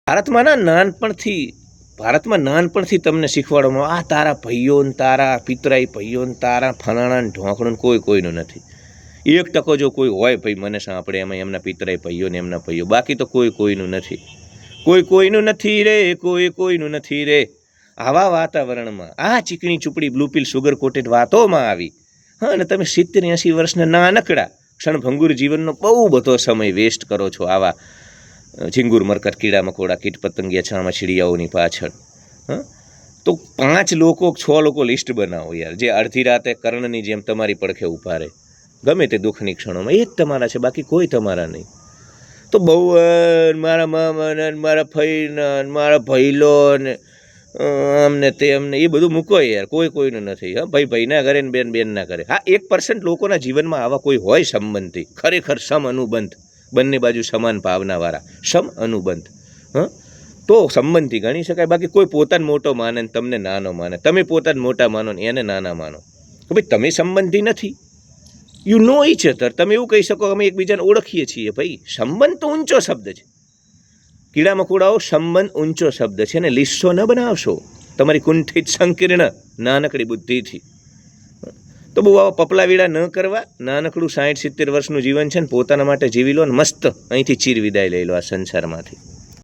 ભારતમાં નાનપણથી તમને શીખવાડવામાં આ તારા ભાઈઓ ને તારા પિતરાઈ ભાઈઓ ને તારા ફલાણા ને ઢોંકણું ને કોઈનું નથી. 1% જો કોઈ હોય ભાઈ મને સાંભળે એમાં એમના પિતરાઈ ભાઈઓ ને એમના ભાઈઓ, બાકી તો કોઈનું નથી. કોઈનું નથી રે, કોઈનું નથી રે. આવા વાતાવરણમાં આ ચીકણી ચૂપડી બ્લુ પિલ સુગર કોટેડ વાતોમાં આવી, હા, અને તમે 70-80 વર્ષના નાનકડા ક્ષણભંગુર જીવનનો બહુ બધો સમય વેસ્ટ કરો છો આવા ઝીંગુર મરકટ કીડા મકોડા કીટ પતંગિયા છામાં ચીડિયાઓની પાછળ. હા, તો 5 લોકો 6 લોકો લિસ્ટ બનાવો યાર, જે અડધી રાતે કર્ણની જેમ તમારી પડખે ઊભા રહે ગમે તે દુઃખની ક્ષણોમાં. એ જ તમારા છે, બાકી કોઈ તમારા નહીં. તો બહુ મારા મામા મારા ફઈના મારા ભઈલો ને અમને તે અમને એ બધું મૂકો યાર, કોઈનું નથી. હા, ભાઈના ઘરે ને બેનના ઘરે. હા, 1% લોકોના જીવનમાં આવા કોઈ હોય સંબંધી, ખરેખર સમ અનુબંધ, બંને બાજુ સમાન ભાવનાવાળા સમ અનુબંધ, હા, તો સંબંધી ગણી શકાય. બાકી કોઈ પોતાને મોટો માને ને તમને નાનો માને, તમે પોતાને મોટા માનો ને એને નાના માનો, તો ભાઈ તમે સંબંધી નથી. You know each other. તમે એવું કહી શકો અમે એકબીજાને ઓળખીએ છીએ. ભાઈ સંબંધ તો ઊંચો શબ્દ છે. કીડા મકોડાઓ, સંબંધ ઊંચો શબ્દ છે ને લીસો ન બનાવશો તમારી કુંઠિત સંકીર્ણ નાનકડી બુદ્ધિથી. તો બહુ આવા પપલાવીડા ન કરવા. નાનકડું 60-70 વર્ષનું જીવન છે ને પોતાના માટે જીવી લો ને મસ્ત અહીંથી ચીર વિદાય લઈ લો આ સંસારમાંથી.